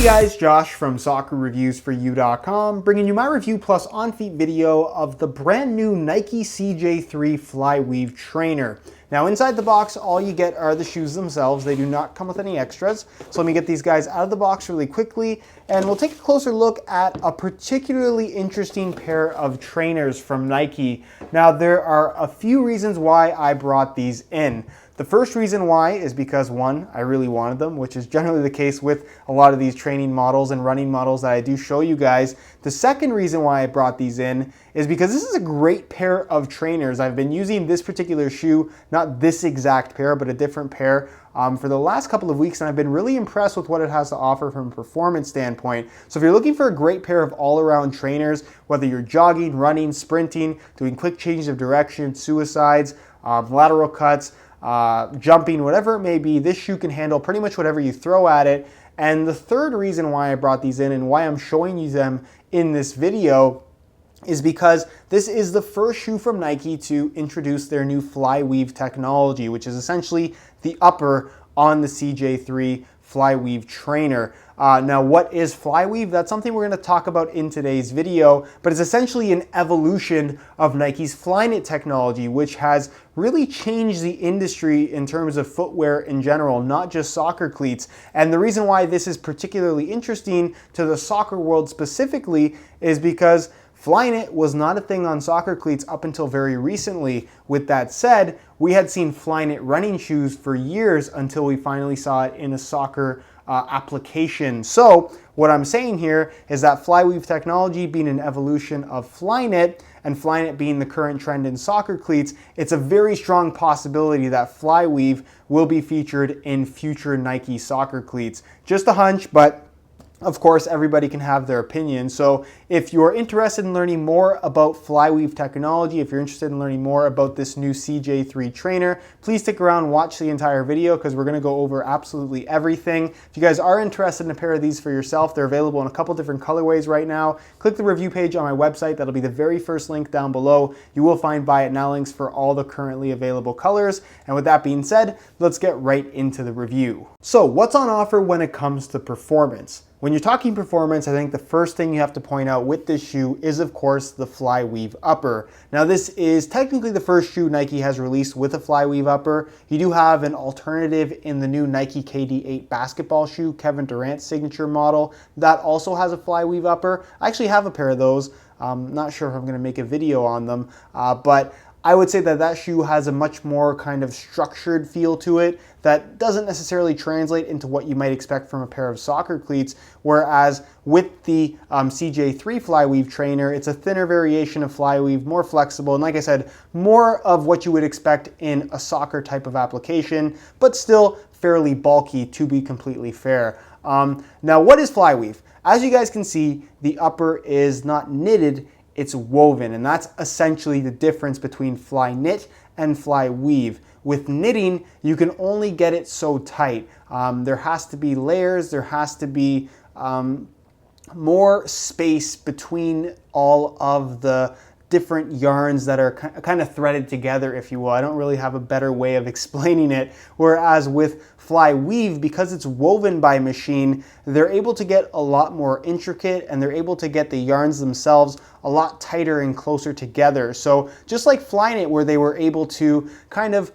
Hey guys, Josh from soccerreviewsforyou.com, bringing you my review plus on-feet video of the brand new Nike CJ3 Flyweave trainer. Now inside the box, all you get are the shoes themselves. They do not come with any extras. So let me get these guys out of the box really quickly, and we'll take a closer look at a particularly interesting pair of trainers from Nike. Now there are a few reasons why I brought these in. The first reason why is because, one, I really wanted them, which is generally the case with a lot of these training models and running models that I do show you guys. The second reason why I brought these in is because this is a great pair of trainers. I've been using this particular shoe, not this exact pair, but a different pair, for the last couple of weeks, and I've been really impressed with what it has to offer from a performance standpoint. So if you're looking for a great pair of all-around trainers, whether you're jogging, running, sprinting, doing quick changes of direction, suicides, lateral cuts, jumping, whatever it may be, this shoe can handle pretty much whatever you throw at it. And the third reason why I brought these in and why I'm showing you them in this video is because this is the first shoe from Nike to introduce their new Flyweave technology, which is essentially the upper on the CJ3 Flyweave trainer. Now, what is Flyweave? That's something we're going to talk about in today's video, but it's essentially an evolution of Nike's Flyknit technology, which has really changed the industry in terms of footwear in general, not just soccer cleats. And the reason why this is particularly interesting to the soccer world specifically is because Flyknit was not a thing on soccer cleats up until very recently. With that said, we had seen Flyknit running shoes for years until we finally saw it in a soccer application. So what I'm saying here is that Flyweave technology being an evolution of Flyknit, and Flyknit being the current trend in soccer cleats, it's a very strong possibility that Flyweave will be featured in future Nike soccer cleats. Just a hunch, but of course, everybody can have their opinion. So if you're interested in learning more about Flyweave technology, if you're interested in learning more about this new CJ3 trainer, please stick around and watch the entire video because we're going to go over absolutely everything. If you guys are interested in a pair of these for yourself, they're available in a couple different colorways right now. Click the review page on my website. That'll be the very first link down below. You will find buy it now links for all the currently available colors. And with that being said, let's get right into the review. So what's on offer when it comes to performance? When you're talking performance, I think the first thing you have to point out with this shoe is, of course, the Flyweave upper. Now, this is technically the first shoe Nike has released with a Flyweave upper. You do have an alternative in the new Nike KD8 basketball shoe, Kevin Durant's signature model, that also has a Flyweave upper. I actually have a pair of those. I'm not sure if I'm going to make a video on them, but I would say that that shoe has a much more kind of structured feel to it that doesn't necessarily translate into what you might expect from a pair of soccer cleats, whereas with the CJ3 Flyweave trainer, it's a thinner variation of Flyweave, more flexible, and like I said, more of what you would expect in a soccer type of application, but still fairly bulky, to be completely fair. Now, what is Flyweave? As you guys can see, the upper is not knitted, it's woven, and that's essentially the difference between Flyknit and Flyweave. With knitting, you can only get it so tight. There has to be layers, there has to be more space between all of the different yarns that are kind of threaded together, if you will. I don't really have a better way of explaining it. Whereas with Flyweave, because it's woven by machine, they're able to get a lot more intricate and they're able to get the yarns themselves a lot tighter and closer together. So just like Flyknit, where they were able to kind of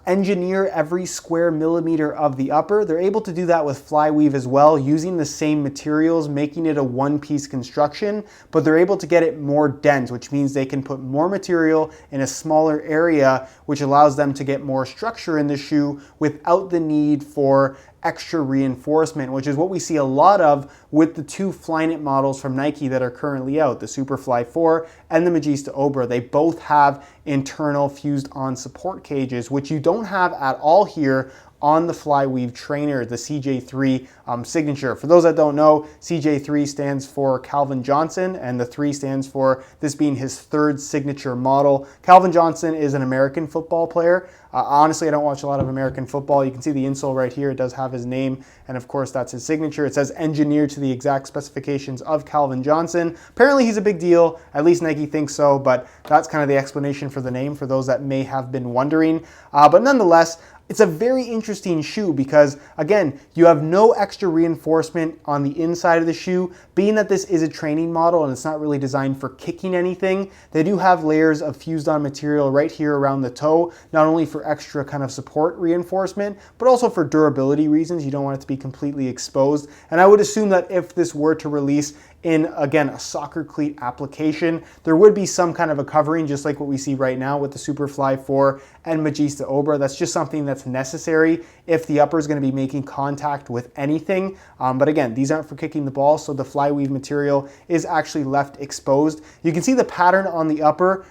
engineer every square millimeter of the upper, they're able to do that with Flyweave as well, using the same materials, making it a one-piece construction, but they're able to get it more dense, which means they can put more material in a smaller area, which allows them to get more structure in the shoe without the need for extra reinforcement, which is what we see a lot of with the two Flyknit models from Nike that are currently out, the Superfly 4 and the Magista Obra. They both have internal fused-on support cages, which you don't have at all here on the Flyweave trainer, the CJ3 signature. For those that don't know, CJ3 stands for Calvin Johnson, and the 3 stands for this being his third signature model. Calvin Johnson is an American football player. Honestly, I don't watch a lot of American football. You can see the insole right here. It does have his name, and of course, that's his signature. It says engineered to the exact specifications of Calvin Johnson. Apparently, he's a big deal. At least Nike thinks so, but that's kind of the explanation for the name for those that may have been wondering. But nonetheless, It's a very interesting shoe because, again, you have no extra reinforcement on the inside of the shoe. Being that this is a training model and it's not really designed for kicking anything, they do have layers of fused on material right here around the toe, not only for extra kind of support reinforcement, but also for durability reasons. You don't want it to be completely exposed. And I would assume that if this were to release in, again, a soccer cleat application, there would be some kind of a covering, just like what we see right now with the Superfly 4 and Magista Obra. That's just something that's necessary if the upper is going to be making contact with anything. But again, these aren't for kicking the ball, so the Flyweave material is actually left exposed. You can see the pattern on the upper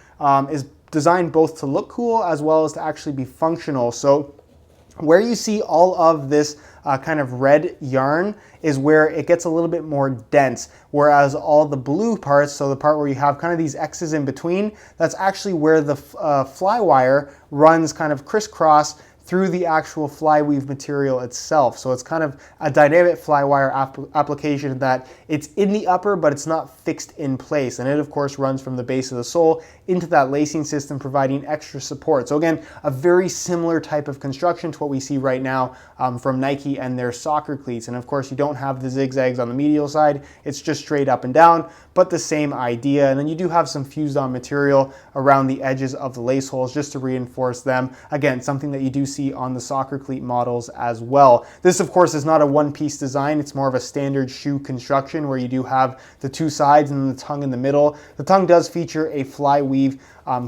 is designed both to look cool as well as to actually be functional. So where you see all of this kind of red yarn is where it gets a little bit more dense, whereas all the blue parts, so the part where you have kind of these X's in between, that's actually where the fly wire runs kind of crisscross through the actual Flyweave material itself. So it's kind of a dynamic Flywire application that it's in the upper, but it's not fixed in place. And it of course runs from the base of the sole into that lacing system, providing extra support. So again, a very similar type of construction to what we see right now from Nike and their soccer cleats. And of course you don't have the zigzags on the medial side, it's just straight up and down, but the same idea. And then you do have some fused on material around the edges of the lace holes just to reinforce them. Again, something that you do see on the soccer cleat models as well. This of course is not a one-piece design, it's more of a standard shoe construction where you do have the two sides and then the tongue in the middle. The tongue does feature a Flyweave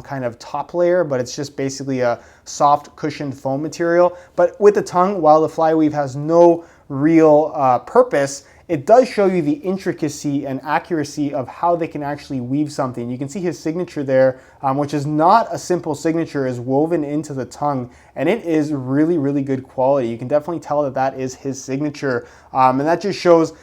kind of top layer, but it's just basically a soft cushioned foam material. But with the tongue, while the Flyweave has no real purpose, it does show you the intricacy and accuracy of how they can actually weave something. You can see his signature there, which is not a simple signature, is woven into the tongue, and it is really, really good quality. You can definitely tell that that is his signature, and that just shows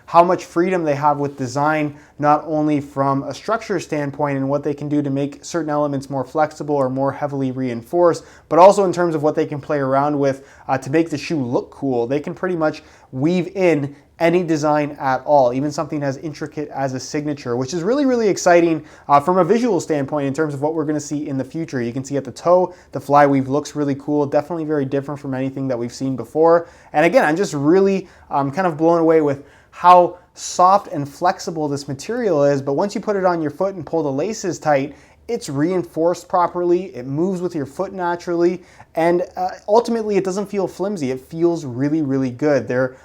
how much freedom they have with design, not only from a structure standpoint and what they can do to make certain elements more flexible or more heavily reinforced, but also in terms of what they can play around with to make the shoe look cool. They can pretty much weave in any design at all, even something as intricate as a signature, which is really, really exciting from a visual standpoint in terms of what we're going to see in the future. You can see at the toe, the Flyweave looks really cool, definitely very different from anything that we've seen before. And again, I'm just really kind of blown away with how soft and flexible this material is, but once you put it on your foot and pull the laces tight, it's reinforced properly, it moves with your foot naturally, and ultimately it doesn't feel flimsy. It feels really, really good. They're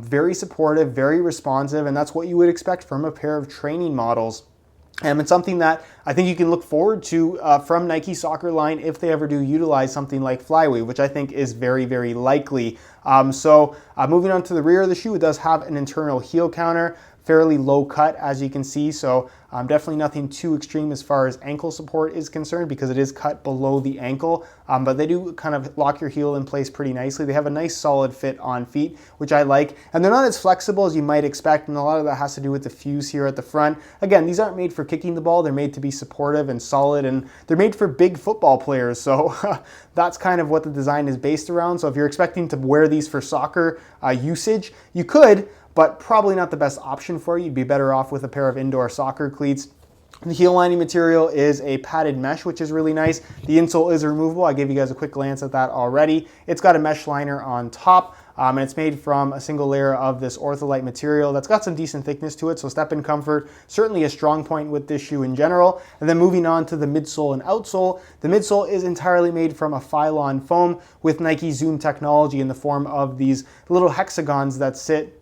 very supportive, very responsive, and that's what you would expect from a pair of training models. And it's something that I think you can look forward to from Nike Soccer line if they ever do utilize something like Flyweave, which I think is very, very likely. Moving on to the rear of the shoe, it does have an internal heel counter, fairly low cut as you can see, so definitely nothing too extreme as far as ankle support is concerned because it is cut below the ankle, but they do kind of lock your heel in place pretty nicely. They have a nice solid fit on feet, which I like, and they're not as flexible as you might expect, and a lot of that has to do with the fuse here at the front. Again, these aren't made for kicking the ball, they're made to be supportive and solid, and they're made for big football players, so that's kind of what the design is based around. So if you're expecting to wear these for soccer usage, you could, but probably not the best option for you. You'd be better off with a pair of indoor soccer cleats. The heel lining material is a padded mesh, which is really nice. The insole is removable. I gave you guys a quick glance at that already. It's got a mesh liner on top, and it's made from a single layer of this ortholite material that's got some decent thickness to it, so step-in comfort, certainly a strong point with this shoe in general. And then moving on to the midsole and outsole, the midsole is entirely made from a Phylon foam with Nike Zoom technology in the form of these little hexagons that sit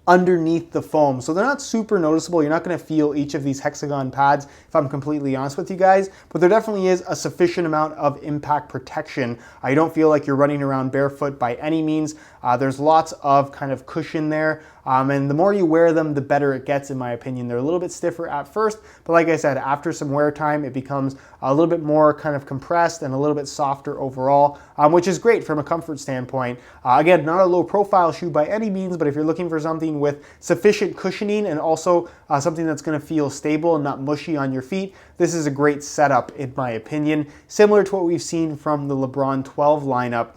underneath the foam. So they're not super noticeable. You're not going to feel each of these hexagon pads, if I'm completely honest with you guys, but there definitely is a sufficient amount of impact protection. You don't feel like you're running around barefoot by any means. There's lots of kind of cushion there, and the more you wear them, the better it gets, in my opinion. They're a little bit stiffer at first, but like I said, after some wear time, it becomes a little bit more kind of compressed and a little bit softer overall, which is great from a comfort standpoint. Again, not a low profile shoe by any means, but if you're looking for something with sufficient cushioning and also something that's going to feel stable and not mushy on your feet, this is a great setup in my opinion. Similar to what we've seen from the LeBron 12 lineup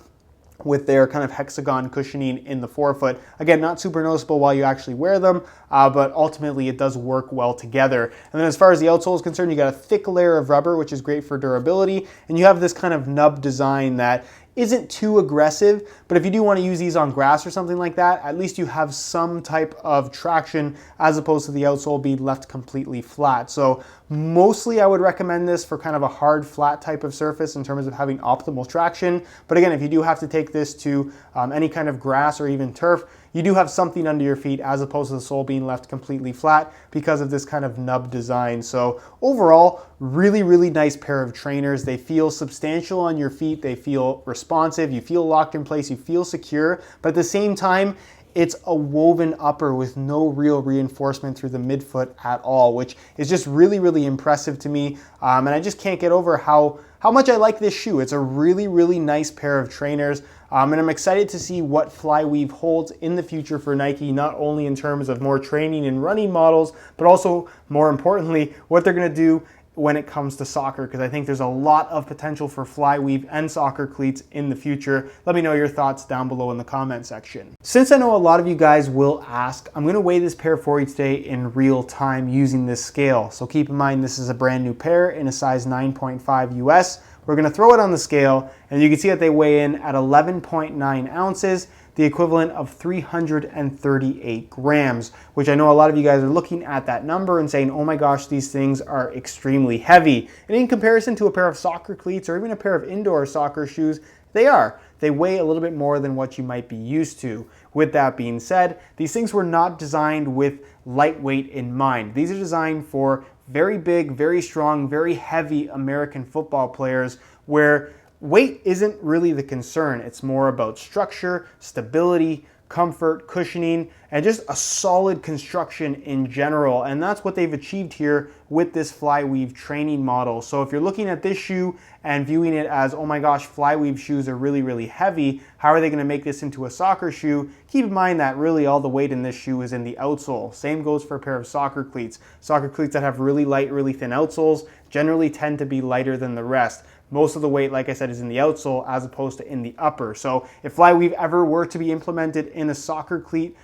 with their kind of hexagon cushioning in the forefoot. Again, not super noticeable while you actually wear them, but ultimately it does work well together. And then as far as the outsole is concerned, you got a thick layer of rubber, which is great for durability, and you have this kind of nub design that isn't too aggressive, but if you do want to use these on grass or something like that, at least you have some type of traction as opposed to the outsole being left completely flat. So mostly I would recommend this for kind of a hard flat type of surface in terms of having optimal traction. But again, if you do have to take this to any kind of grass or even turf, you do have something under your feet as opposed to the sole being left completely flat because of this kind of nub design. So overall, really, really nice pair of trainers. They feel substantial on your feet. They feel responsive. You feel locked in place. You feel secure. But at the same time, it's a woven upper with no real reinforcement through the midfoot at all, which is just really, really impressive to me. And I just can't get over how much I like this shoe. It's a really, really nice pair of trainers. And I'm excited to see what Flyweave holds in the future for Nike, not only in terms of more training and running models, but also more importantly, what they're gonna do when it comes to soccer, because I think there's a lot of potential for Flyweave and soccer cleats in the future. Let me know your thoughts down below in the comment section. Since I know a lot of you guys will ask, I'm gonna weigh this pair for you today in real time using this scale. So keep in mind, this is a brand new pair in a size 9.5 US. We're gonna throw it on the scale, and you can see that they weigh in at 11.9 ounces, the equivalent of 338 grams, which I know a lot of you guys are looking at that number and saying, oh my gosh, these things are extremely heavy. And in comparison to a pair of soccer cleats or even a pair of indoor soccer shoes, they are. They weigh a little bit more than what you might be used to. With that being said, these things were not designed with lightweight in mind. These are designed for very big, very strong, very heavy American football players where weight isn't really the concern. It's more about structure, stability, comfort, cushioning, and just a solid construction in general. And that's what they've achieved here with this Flyweave training model. So if you're looking at this shoe and viewing it as, oh my gosh, Flyweave shoes are really, really heavy, how are they gonna make this into a soccer shoe? Keep in mind that really all the weight in this shoe is in the outsole. Same goes for a pair of soccer cleats. Soccer cleats that have really light, really thin outsoles generally tend to be lighter than the rest. Most of the weight, like I said, is in the outsole as opposed to in the upper. So if Flyweave ever were to be implemented in a soccer cleat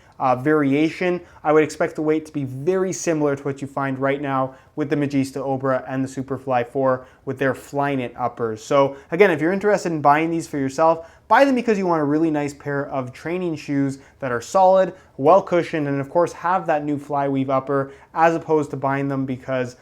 variation, I would expect the weight to be very similar to what you find right now with the Magista Obra and the Superfly 4 with their Flyknit uppers. So again, if you're interested in buying these for yourself, buy them because you want a really nice pair of training shoes that are solid, well cushioned, and of course have that new Flyweave upper, as opposed to buying them because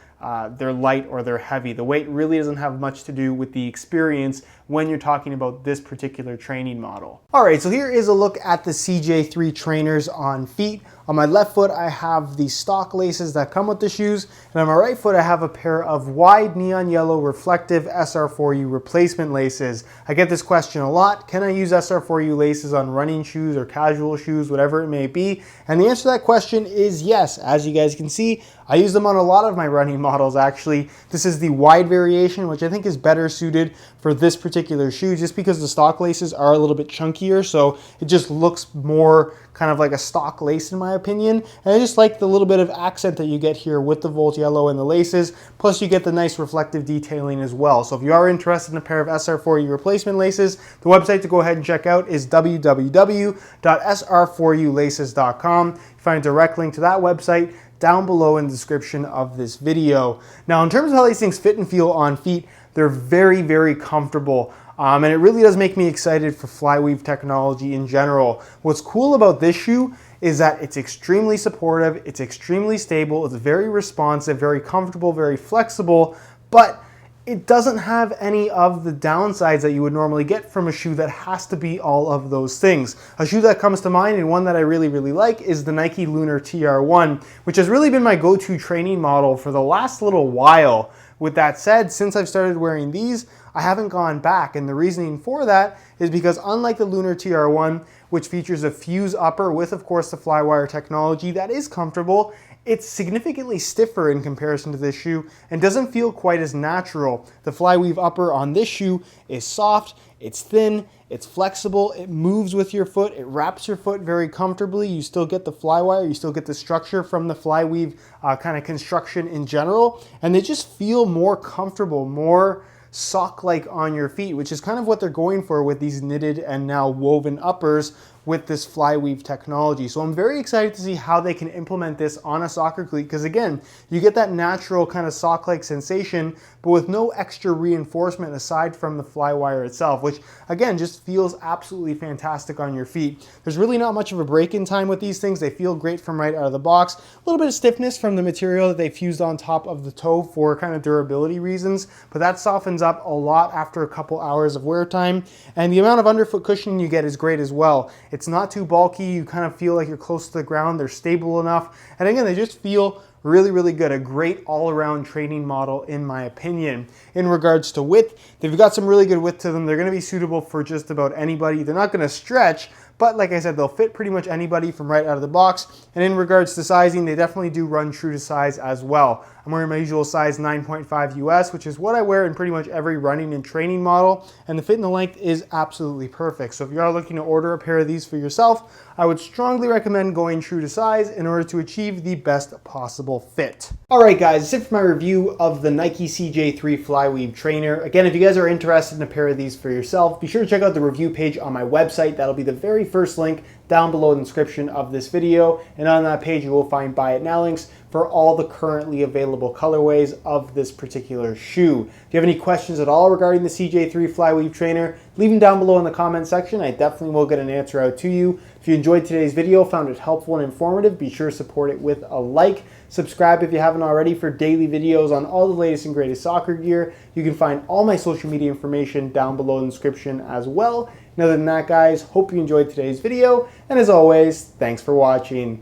they're light or they're heavy. The weight really doesn't have much to do with the experience when you're talking about this particular training model. All right, so here is a look at the CJ3 trainers on feet. On my left foot, I have the stock laces that come with the shoes, and on my right foot, I have a pair of wide neon yellow reflective SR4U replacement laces. I get this question a lot. Can I use SR4U laces on running shoes or casual shoes, whatever it may be? And the answer to that question is yes. As you guys can see, I use them on a lot of my running models, actually. This is the wide variation, which I think is better suited for this particular shoe, just because the stock laces are a little bit chunkier, so it just looks more kind of like a stock lace in my opinion. And I just like the little bit of accent that you get here with the Volt Yellow and the laces, plus you get the nice reflective detailing as well. So if you are interested in a pair of SR4U replacement laces, the website to go ahead and check out is www.sr4ulaces.com. You find a direct link to that website down below in the description of this video. Now, in terms of how these things fit and feel on feet, they're very, very comfortable. And it really does make me excited for Flyweave technology in general. What's cool about this shoe is that it's extremely supportive, it's extremely stable, it's very responsive, very comfortable, very flexible, but it doesn't have any of the downsides that you would normally get from a shoe that has to be all of those things. A shoe that comes to mind, and one that I really, really like, is the Nike Lunar TR1, which has really been my go-to training model for the last little while. With that said, since I've started wearing these, I haven't gone back, and the reasoning for that is because unlike the Lunar TR1, which features a fuse upper with, of course, the Flywire technology that is comfortable, it's significantly stiffer in comparison to this shoe and doesn't feel quite as natural. The Flyweave upper on this shoe is soft, it's thin, it's flexible, it moves with your foot, it wraps your foot very comfortably. You still get the Flywire, you still get the structure from the Flyweave kind of construction in general, and they just feel more comfortable, more sock-like on your feet, which is kind of what they're going for with these knitted and now woven uppers, with this Flyweave technology. So I'm very excited to see how they can implement this on a soccer cleat, because again, you get that natural kind of sock-like sensation, but with no extra reinforcement aside from the fly wire itself, which again, just feels absolutely fantastic on your feet. There's really not much of a break-in time with these things. They feel great from right out of the box. A little bit of stiffness from the material that they fused on top of the toe for kind of durability reasons, but that softens up a lot after a couple hours of wear time. And the amount of underfoot cushioning you get is great as well. It's not too bulky. You kind of feel like you're close to the ground. They're stable enough. And again, they just feel really, really good. A great all-around training model in my opinion. In regards to width, they've got some really good width to them. They're going to be suitable for just about anybody. They're not going to stretch, but like I said, they'll fit pretty much anybody from right out of the box. And in regards to sizing, they definitely do run true to size as well. I'm wearing my usual size 9.5 US, which is what I wear in pretty much every running and training model. And the fit and the length is absolutely perfect. So if you are looking to order a pair of these for yourself, I would strongly recommend going true to size in order to achieve the best possible fit. All right, guys, that's it for my review of the Nike CJ3 Flyweave trainer. Again, if you guys are interested in a pair of these for yourself, be sure to check out the review page on my website. That'll be the very first link down below in the description of this video. And on that page, you will find buy it now links for all the currently available colorways of this particular shoe. If you have any questions at all regarding the CJ3 Flyweave trainer, leave them down below in the comment section. I definitely will get an answer out to you. If you enjoyed today's video, found it helpful and informative, be sure to support it with a like. Subscribe if you haven't already for daily videos on all the latest and greatest soccer gear. You can find all my social media information down below in the description as well. And other than that, guys, hope you enjoyed today's video. And as always, thanks for watching.